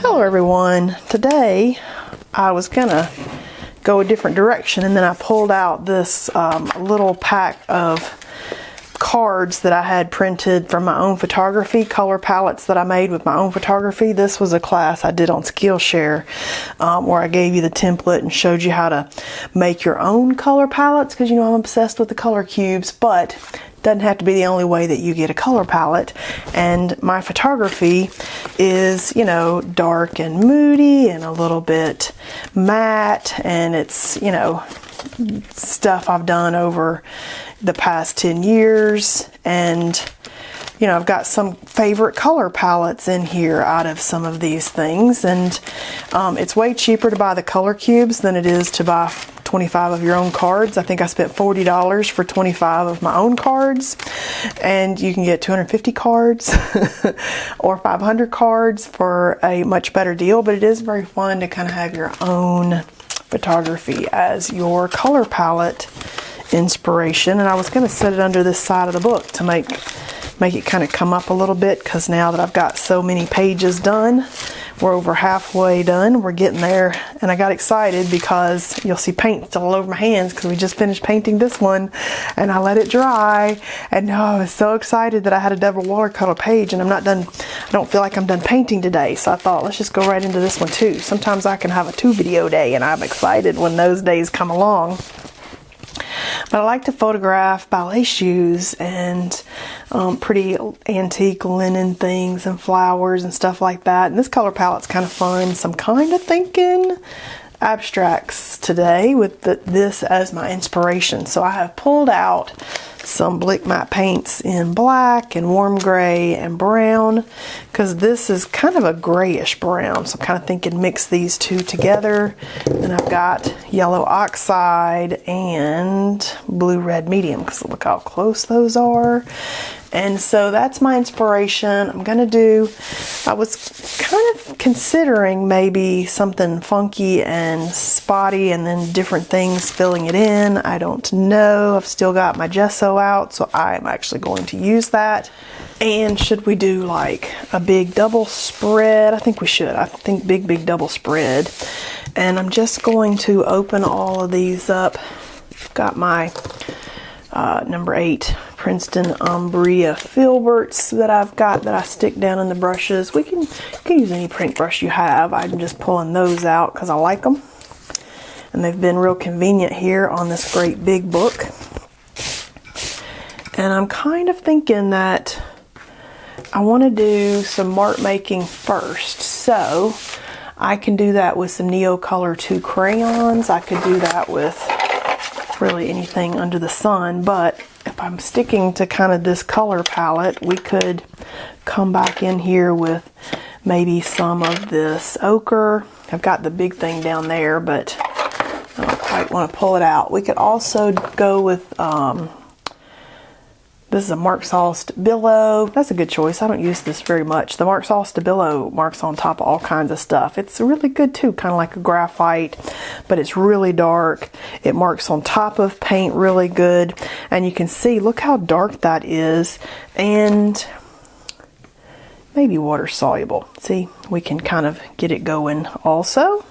Hello everyone. Today I was gonna go a different direction, and then I pulled out this little pack of cards that I had printed from my own photography, color palettes that I made with my own photography. This was a class I did on Skillshare where I gave you the template and showed you how to make your own color palettes, because you know I'm obsessed with the color cubes, but doesn't have to be the only way that you get a color palette. And my photography is, you know, dark and moody and a little bit matte, and it's, you know, stuff I've done over the past 10 years. And you know, I've got some favorite color palettes in here out of some of these things, and it's way cheaper to buy the color cubes than it is to buy 25 of your own cards. I think I spent $40 for 25 of my own cards, and you can get 250 cards or 500 cards for a much better deal. But it is very fun to kind of have your own photography as your color palette inspiration. And I was going to set it under this side of the book to make it kind of come up a little bit, because now that I've got so many pages done, we're over halfway done, we're getting there. And I got excited because you'll see paint still all over my hands, because we just finished painting this one and I let it dry, and now I was so excited that I had a double watercolor page, and I'm not done. I don't feel like I'm done painting today, so I thought let's just go right into this one too. Sometimes I can have a 2-video day, and I'm excited when those days come along. But I like to photograph ballet shoes and pretty antique linen things and flowers and stuff like that. And this color palette's kind of fun, so I'm kind of thinking abstracts today with this as my inspiration. So I have pulled out some Blick matte paints in black and warm gray and brown, because this is kind of a grayish brown, so I'm kind of thinking mix these two together. Then I've got yellow oxide and blue red medium, because look how close those are. And so that's my inspiration. I was kind of considering maybe something funky and spotty, and then different things filling it in. I don't know. I've still got my gesso out, so I'm actually going to use that. And should we do like a big double spread? I think we should. I think big double spread. And I'm just going to open all of these up. Got my number 8 Princeton Umbria filberts that I've got that I stick down in the brushes. You can use any paintbrush you have. I'm just pulling those out because I like them, and they've been real convenient here on this great big book. And I'm kind of thinking that I want to do some mark making first, so I can do that with some Neocolor 2 crayons. I could do that with really anything under the sun, but if I'm sticking to kind of this color palette, we could come back in here with maybe some of this ochre. I've got the big thing down there, but I don't quite want to pull it out. We could also go with this is a Marksall Stabilo. That's a good choice. I don't use this very much. The Marksall Stabilo marks on top of all kinds of stuff. It's really good too, kind of like a graphite, but it's really dark. It marks on top of paint really good. And you can see, look how dark that is, and maybe water soluble. See, we can kind of get it going also.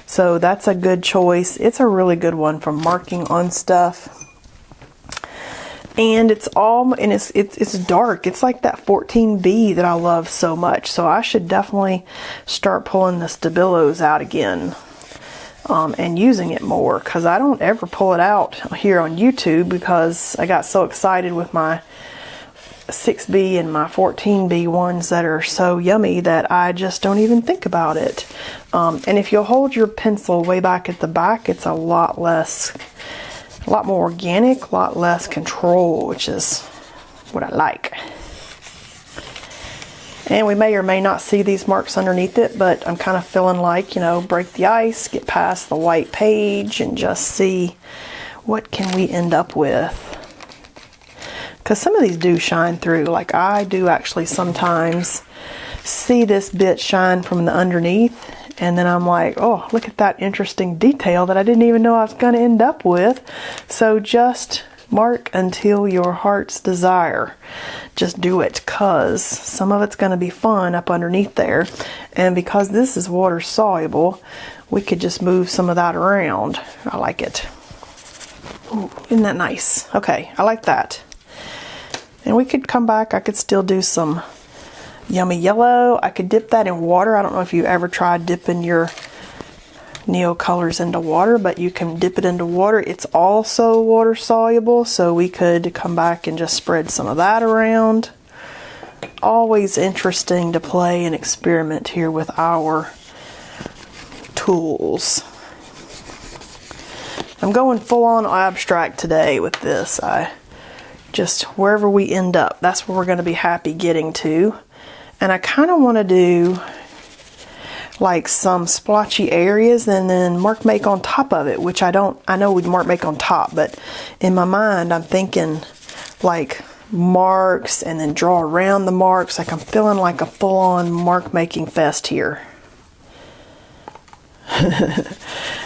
So that's a good choice. It's a really good one for marking on stuff. And it's dark. It's like that 14B that I love so much. So I should definitely start pulling the Stabilos out again and using it more, because I don't ever pull it out here on YouTube, because I got so excited with my 6B and my 14B ones that are so yummy that I just don't even think about it. And if you'll hold your pencil way back at the back, it's a lot more organic, a lot less control, which is what I like. And we may or may not see these marks underneath it, but I'm kind of feeling like, you know, break the ice, get past the white page, and just see what can we end up with. Because some of these do shine through. Like I do actually sometimes see this bit shine from the underneath, and then I'm like, oh, look at that interesting detail that I didn't even know I was going to end up with. So just Mark until your heart's desire. Just do it, cause some of it's going to be fun up underneath there. And because this is water soluble, we could just move some of that around. I like it. Ooh, isn't that nice? Okay, I like that. And we could come back, I could still do some yummy yellow. I could dip that in water. I don't know if you ever tried dipping your Neo colors into water, but you can dip it into water. It's also water soluble, so we could come back and just spread some of that around. Always interesting to play and experiment here with our tools. I'm going full on abstract today with this. I just, wherever we end up, that's where we're going to be happy getting to. And I kind of want to do like some splotchy areas and then mark make on top of it, which I know we'd mark make on top, but in my mind I'm thinking like marks and then draw around the marks. Like I'm feeling like a full-on mark making fest here.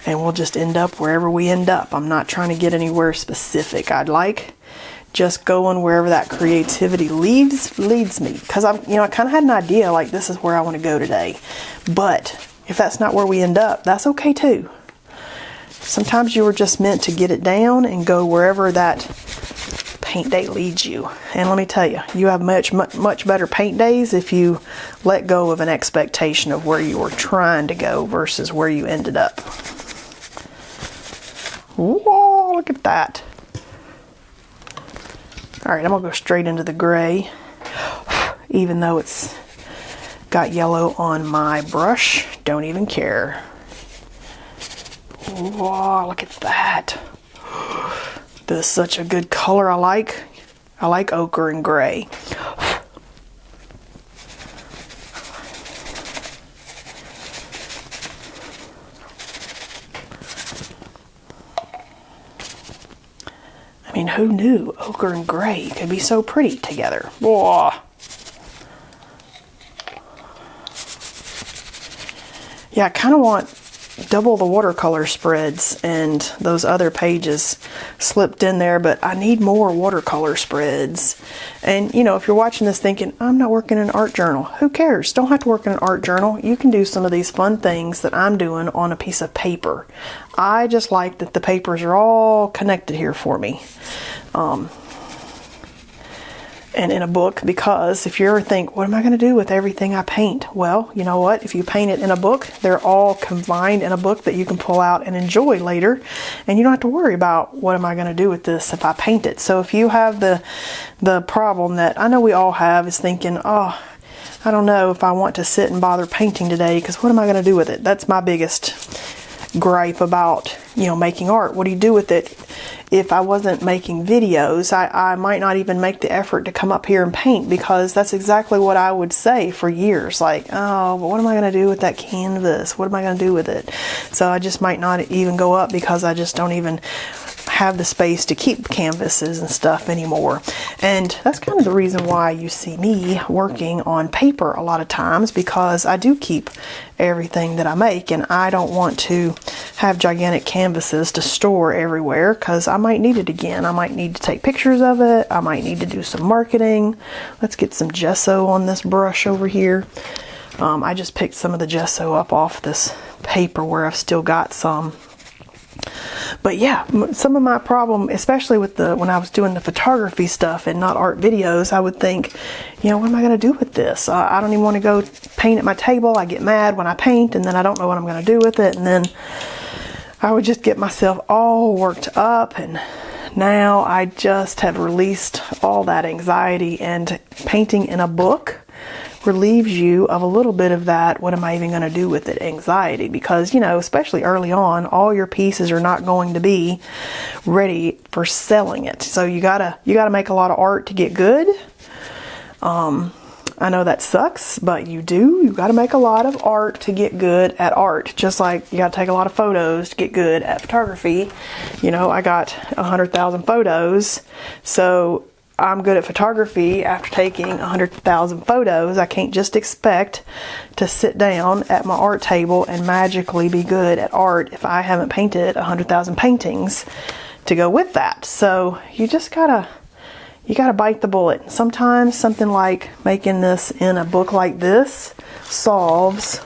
And we'll just end up wherever we end up. I'm not trying to get anywhere specific. I'd like just going wherever that creativity leads me, because I kind of had an idea like this is where I want to go today, but if that's not where we end up, that's okay too. Sometimes you were just meant to get it down and go wherever that paint day leads you. And let me tell you, you have much better paint days if you let go of an expectation of where you were trying to go versus where you ended up. Whoa, look at that. Alright, I'm going to go straight into the gray, even though it's got yellow on my brush. Don't even care. Whoa, look at that. This is such a good color. I like ochre and gray. I mean, who knew ochre and gray could be so pretty together? Whoa. Yeah, I kind of want double the watercolor spreads and those other pages slipped in there, but I need more watercolor spreads. And if you're watching this thinking, I'm not working in an art journal, who cares? Don't have to work in an art journal. You can do some of these fun things that I'm doing on a piece of paper. I just like that the papers are all connected here for me. And in a book, because if you ever think, what am I going to do with everything I paint? Well, you know what? If you paint it in a book, they're all combined in a book that you can pull out and enjoy later. And you don't have to worry about, what am I going to do with this if I paint it? So if you have the problem that I know we all have, is thinking, oh, I don't know if I want to sit and bother painting today, because what am I going to do with it? That's my biggest gripe about making art. What do you do with it? If I wasn't making videos, I might not even make the effort to come up here and paint, because that's exactly what I would say for years. Like, oh, but what am I going to do with that canvas? What am I going to do with it? So I just might not even go up, because I just don't even have the space to keep canvases and stuff anymore. And that's kind of the reason why you see me working on paper a lot of times, because I do keep everything that I make, and I don't want to have gigantic canvases to store everywhere, because I might need it again. I might need to take pictures of it. I might need to do some marketing. Let's get some gesso on this brush over here. I just picked some of the gesso up off this paper where I've still got some. But yeah, some of my problem, especially with when I was doing the photography stuff and not art videos, I would think, what am I going to do with this? I don't even want to go paint at my table. I get mad when I paint, and then I don't know what I'm going to do with it. And then I would just get myself all worked up, and now I just have released all that anxiety, and painting in a book relieves you of a little bit of that, what am I even going to do with it, anxiety, because especially early on, all your pieces are not going to be ready for selling it. So you gotta make a lot of art to get good. I know that sucks, but you gotta make a lot of art to get good at art, just like you gotta take a lot of photos to get good at photography. I got 100,000 photos, so I'm good at photography after taking 100,000 photos. I can't just expect to sit down at my art table and magically be good at art if I haven't painted 100,000 paintings. to go with that. So you just gotta bite the bullet. Sometimes something like making this in a book like this solves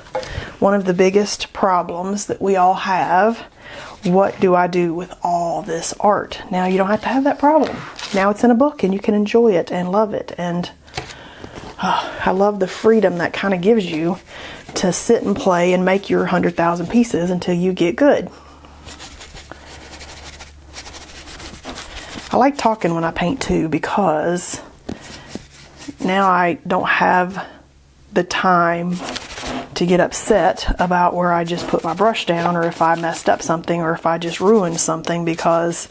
one of the biggest problems that we all have. What do I do with all this art? Now you don't have to have that problem. Now it's in a book and you can enjoy it and love it. And I love the freedom that kind of gives you to sit and play and make your 100,000 pieces until you get good. I like talking when I paint too, because now I don't have the time to get upset about where I just put my brush down, or if I messed up something, or if I just ruined something, because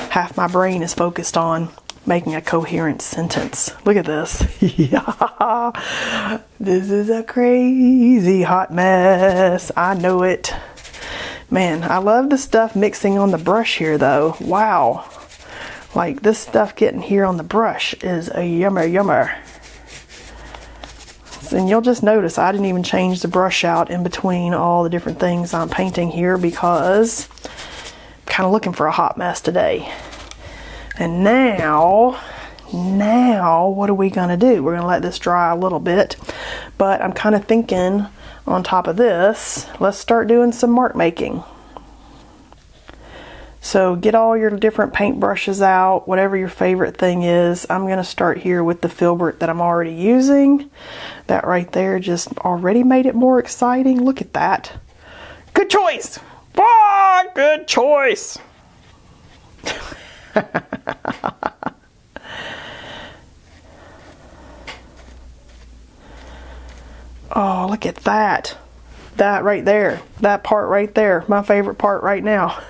half my brain is focused on making a coherent sentence. Look at this. Yeah, this is a crazy hot mess. I know it. Man, I love the stuff mixing on the brush here though. Wow. Like this stuff getting here on the brush is a yummer. And you'll just notice I didn't even change the brush out in between all the different things I'm painting here, because I'm kind of looking for a hot mess today. And now what are we gonna do? We're gonna let this dry a little bit, but I'm kind of thinking on top of this, let's start doing some mark making. So get all your different paint brushes out, whatever your favorite thing is. I'm gonna start here with the filbert that I'm already using. That right there just already made it more exciting. Look at that. Good choice. Ah, good choice. Oh, look at that. That right there. That part right there. My favorite part right now.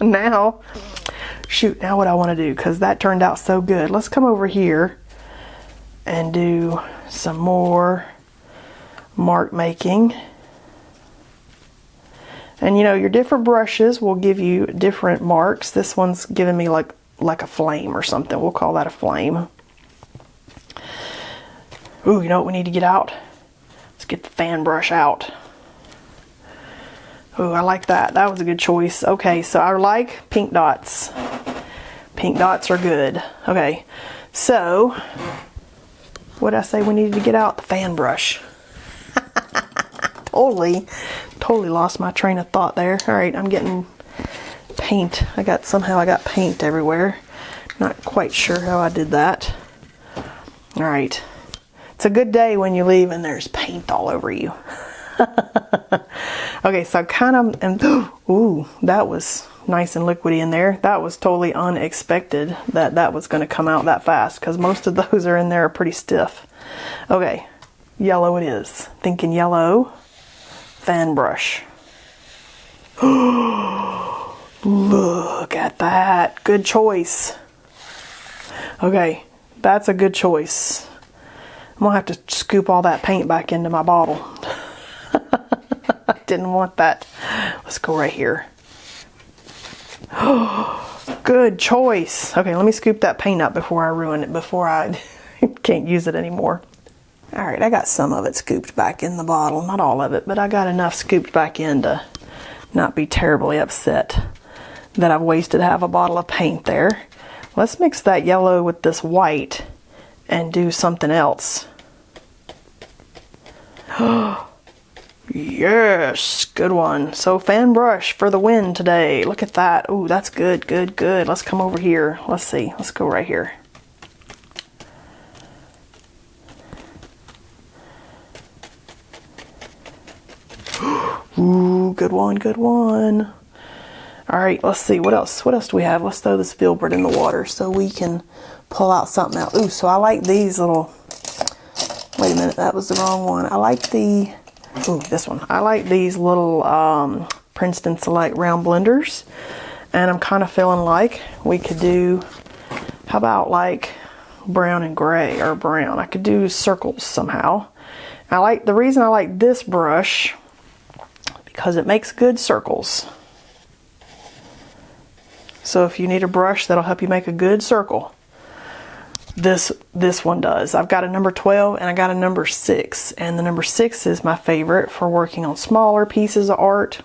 Now, shoot, now what I want to do, because that turned out so good. Let's come over here and do some more mark making. And you know, your different brushes will give you different marks. This one's giving me like a flame or something. We'll call that a flame. Ooh, you know what we need to get out? Let's get the fan brush out. Ooh, I like that. That was a good choice. Okay, so I like pink dots. Pink dots are good. Okay, so what did I say we needed to get out? The fan brush. Totally lost my train of thought there. All right, I'm getting paint. Somehow I got paint everywhere. Not quite sure how I did that. All right. It's a good day when you leave and there's paint all over you. Okay, so I kind of am, ooh, that was nice and liquidy in there. That was totally unexpected that was going to come out that fast, because most of those are in there are pretty stiff. Okay, yellow it is. Thinking yellow. Fan brush. Look at that. Good choice. Okay, that's a good choice. I'm gonna have to scoop all that paint back into my bottle. I didn't want that. Let's go right here. Good choice. Okay, let me scoop that paint up before I ruin it, before I can't use it anymore. All right, I got some of it scooped back in the bottle. Not all of it, but I got enough scooped back in to not be terribly upset that I've wasted half a bottle of paint there. Let's mix that yellow with this white and do something else. Yes, good one. So fan brush for the win today. Look at that. Ooh, that's good, good, good. Let's come over here. Let's see. Let's go right here. Ooh, good one, good one. All right, let's see. What else? What else do we have? Let's throw this filbert in the water so we can pull out something else. Ooh, so I like these little... Wait a minute, that was the wrong one. I like the... Ooh, this one. I like these little Princeton Select round blenders. And I'm kind of feeling like we could do... How about like brown and gray, or brown? I could do circles somehow. The reason I like this brush, because it makes good circles. So if you need a brush that'll help you make a good circle, this one does. I've got a number 12 and I got a number 6, and the number 6 is my favorite for working on smaller pieces of art.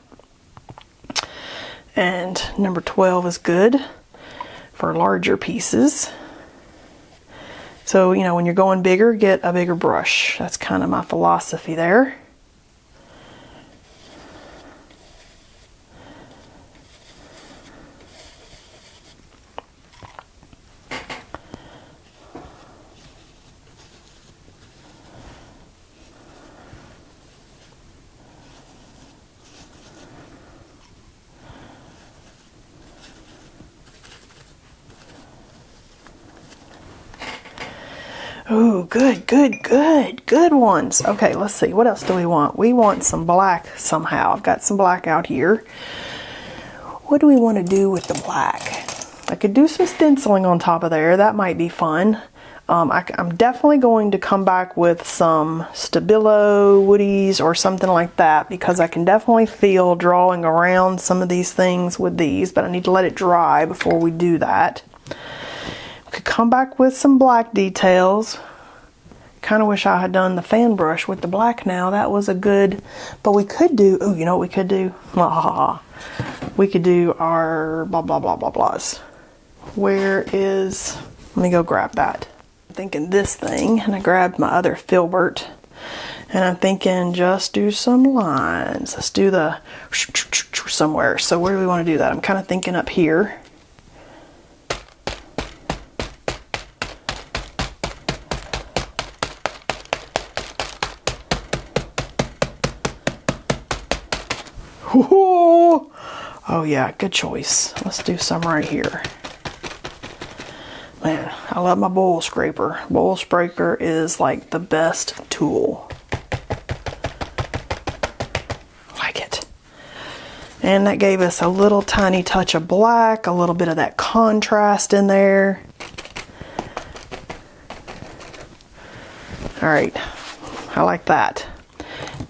And number 12 is good for larger pieces. So, you know, when you're going bigger, get a bigger brush. That's kind of my philosophy there. Ooh, good ones. Okay, let's see. What else do we want? We want some black somehow. I've got some black out here. What do we want to do with the black? I could do some stenciling on top of there. That might be fun. I'm definitely going to come back with some Stabilo woodies or something like that, because I can definitely feel drawing around some of these things with these, but I need to let it dry before we do that. Could come back with some black details. Kind of wish I had done the fan brush with the black now. That was a good, but we could do, oh, you know what we could do? We could do our blah, blah, blah, blah, blahs. Where is, let me go grab that. I'm thinking this thing, and I grabbed my other filbert, and I'm thinking just do some lines. Let's do the somewhere. So where do we want to do that? I'm kind of thinking up here. Ooh. Oh yeah, good choice. Let's do some right here. Man, I love my bowl scraper. Bowl scraper is like the best tool. Like it. And that gave us a little tiny touch of black, a little bit of that contrast in there. All right, I like that.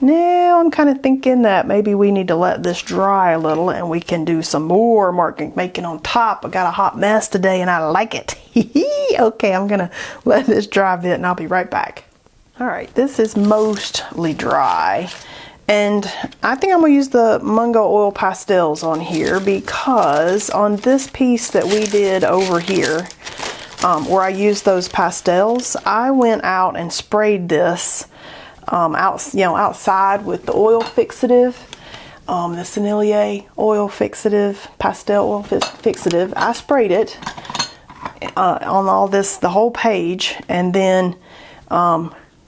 Now I'm kind of thinking that maybe we need to let this dry a little and we can do some more making on top. I got a hot mess today and I like it. Okay, I'm gonna let this dry a bit and I'll be right back. All right, this is mostly dry. And I think I'm gonna use the Mungyo oil pastels on here, because on this piece that we did over here, where I used those pastels, I went out and sprayed this outside with the oil fixative, the Sennelier oil fixative, pastel oil fixative. I sprayed it on all this, the whole page, and then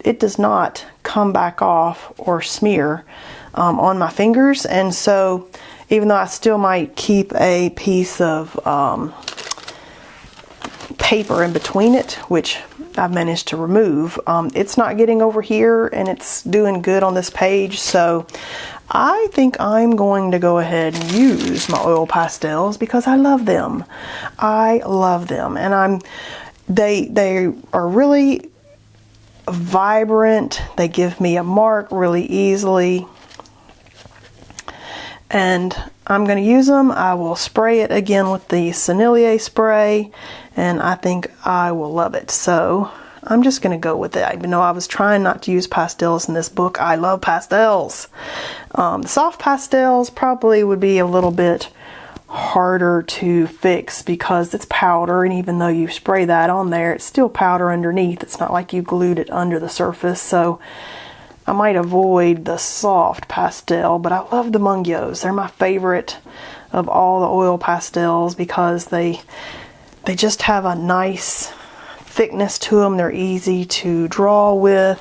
it does not come back off or smear on my fingers. And so even though I still might keep a piece of paper in between it, which I've managed to remove, it's not getting over here and it's doing good on this page. So I think I'm going to go ahead and use my oil pastels because I love them. I love them, and they are really vibrant. They give me a mark really easily, and I'm going to use them. I will spray it again with the Sennelier spray, and I think I will love it. So I'm just going to go with it. Even though I was trying not to use pastels in this book, I love pastels. The soft pastels probably would be a little bit harder to fix because it's powder, and even though you spray that on there, it's still powder underneath. It's not like you glued it under the surface. So I might avoid the soft pastel, but I love the Mungyos. They're my favorite of all the oil pastels because they just have a nice thickness to them. They're easy to draw with.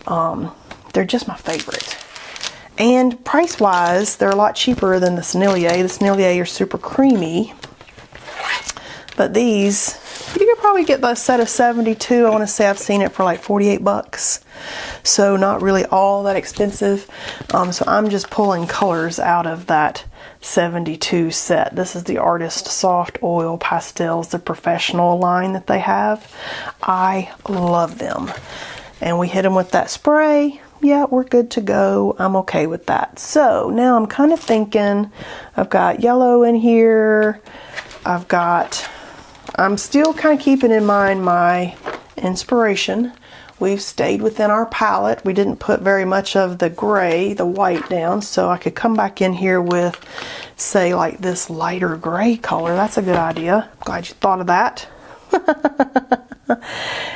They're just my favorite. And price-wise, they're a lot cheaper than the Sennelier. The Sennelier are super creamy, but these, you could probably get the set of 72. I want to say I've seen it for like 48 bucks. So not really all that expensive. So I'm just pulling colors out of that 72 set. This is the Artist Soft Oil Pastels, the professional line that they have. I love them. And we hit them with that spray. Yeah, we're good to go. I'm okay with that. So now I'm kind of thinking, I've got yellow in here. I'm still kind of keeping in mind my inspiration, we've stayed within our palette. We didn't put very much of the gray, the white down, so I could come back in here with, say, like this lighter gray color. That's a good idea. Glad you thought of that.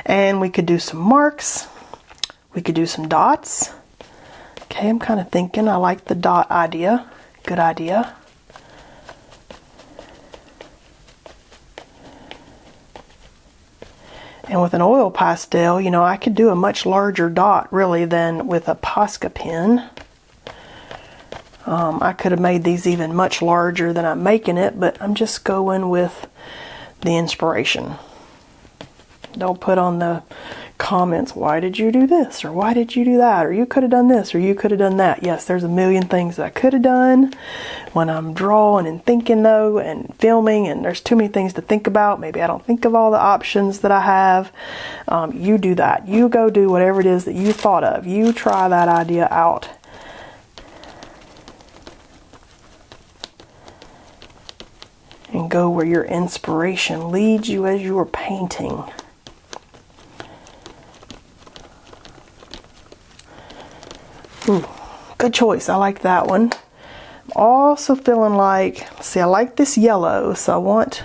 And we could do some marks. We could do some dots. Okay, I'm kind of thinking I like the dot idea. Good idea. And with an oil pastel, you know, I could do a much larger dot really than with a Posca pen. I could have made these even much larger than I'm making it, but I'm just going with the inspiration. Don't put on the comments, why did you do this, or why did you do that, or you could have done this, or you could have done that. Yes, there's a million things that I could have done when I'm drawing and thinking though, and filming, and there's too many things to think about. Maybe I don't think of all the options that I have. You do that. You go do whatever it is that you thought of. You try that idea out. And go where your inspiration leads you as you are painting. Ooh, good choice. I like that one. I'm also feeling like, see, I like this yellow, so I want,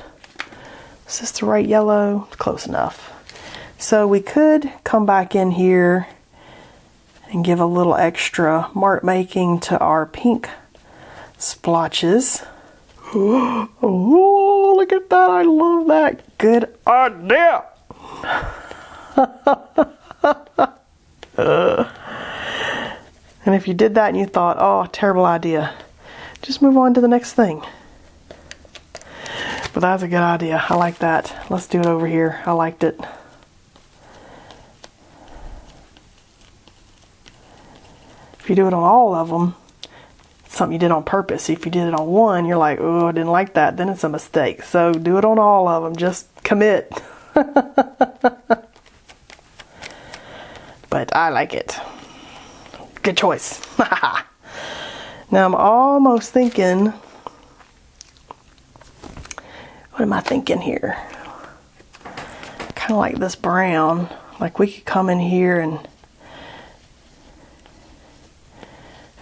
is this the right yellow? Close enough. So we could come back in here and give a little extra mark making to our pink splotches. Oh, look at that. I love that. Good idea. And if you did that and you thought, oh, terrible idea, just move on to the next thing. But that's a good idea. I like that. Let's do it over here. I liked it. If you do it on all of them, it's something you did on purpose. If you did it on one, you're like, oh, I didn't like that. Then it's a mistake. So do it on all of them. Just commit. But I like it. Good choice. Now I'm almost thinking, what am I thinking here? Kind of like this brown. Like we could come in here and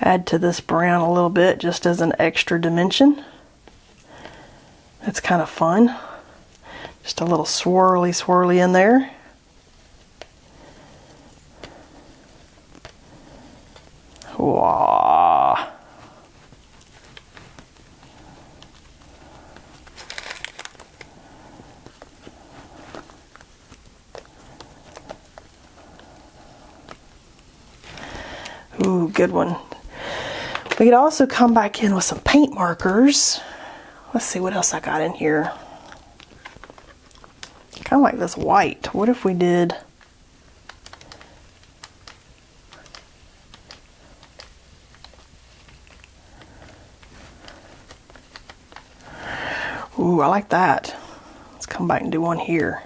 add to this brown a little bit just as an extra dimension. That's kind of fun. Just a little swirly in there. Wow. Ooh, good one. We could also come back in with some paint markers. Let's see what else I got in here. Kind of like this white. What if we did... Ooh, I like that. Let's come back and do one here.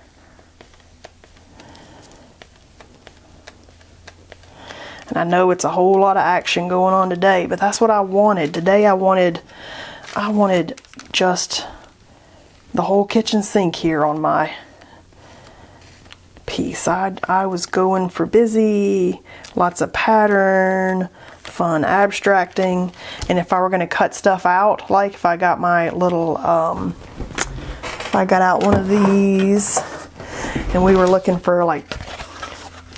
And I know it's a whole lot of action going on today, but that's what I wanted. Today I wanted just the whole kitchen sink here on my piece. I was going for busy, lots of pattern, fun abstracting, and if I were going to cut stuff out, like if I got my little, if I got out one of these and we were looking for like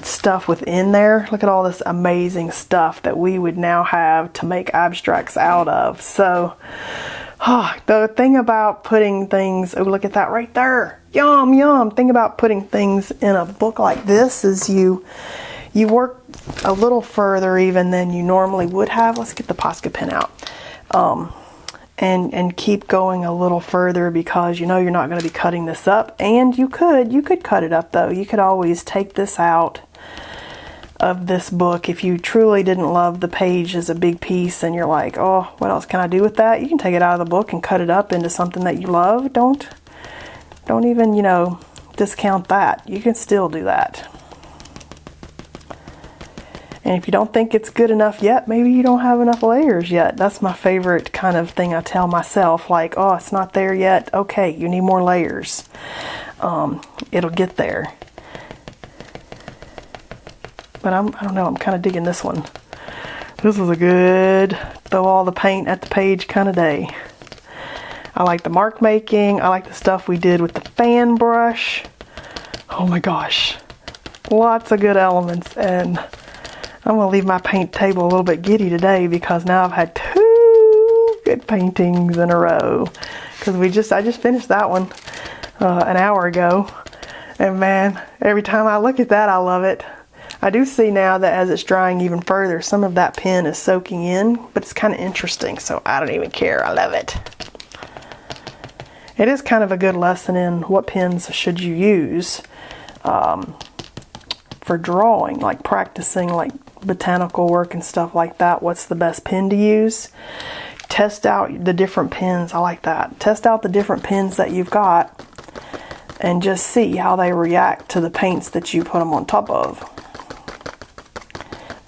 stuff within there, look at all this amazing stuff that we would now have to make abstracts out of. So the thing about putting things, oh, look at that right there, yum yum. Thing about putting things in a book like this is you work a little further even than you normally would have. Let's get the Posca pen out. And keep going a little further because you know you're not going to be cutting this up. And you could cut it up though. You could always take this out of this book if you truly didn't love the page as a big piece and you're like, oh, what else can I do with that? You can take it out of the book and cut it up into something that you love. Don't even, you know, discount that. You can still do that. And if you don't think it's good enough yet, maybe you don't have enough layers yet. That's my favorite kind of thing I tell myself, like, oh, it's not there yet. Okay, you need more layers. It'll get there. but I don't know, I'm kind of digging this one. This was a good throw all the paint at the page kind of day. I like the mark making. I like the stuff we did with the fan brush. Oh my gosh. Lots of good elements, and I'm gonna leave my paint table a little bit giddy today because now I've had 2 good paintings in a row. Because I just finished that one an hour ago, and man, every time I look at that, I love it. I do see now that as it's drying even further, some of that pen is soaking in, but it's kind of interesting, so I don't even care. I love it. It is kind of a good lesson in what pens should you use for drawing, like practicing like botanical work and stuff like that. What's the best pen to use? Test out the different pens. I like that. Test out the different pens that you've got and just see how they react to the paints that you put them on top of.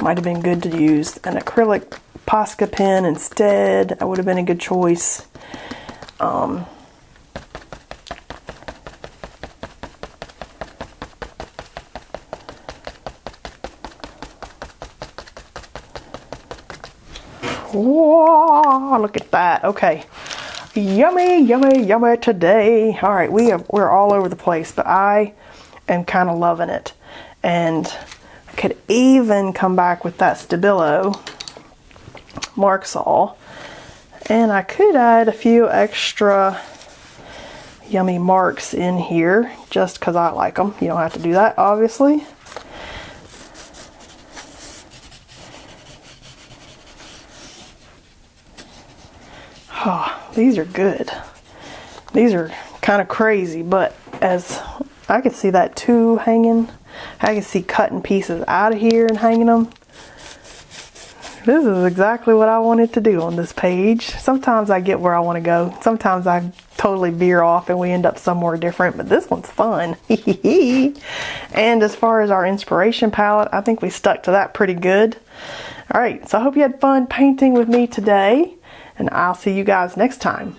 Might have been good to use an acrylic Posca pen instead. That would have been a good choice. Whoa, look at that. Okay. Yummy, yummy, yummy today. All right, we're all over the place, but I am kind of loving it. And I could even come back with that Stabilo mark saw. And I could add a few extra yummy marks in here just because I like them. You don't have to do that, obviously. Oh, these are good. These are kind of crazy, but as I could see that too hanging, I can see cutting pieces out of here and hanging them. This is exactly what I wanted to do on this page. Sometimes I get where I want to go. Sometimes I totally veer off and we end up somewhere different, but this one's fun. And as far as our inspiration palette, I think we stuck to that pretty good. All right, so I hope you had fun painting with me today, and I'll see you guys next time.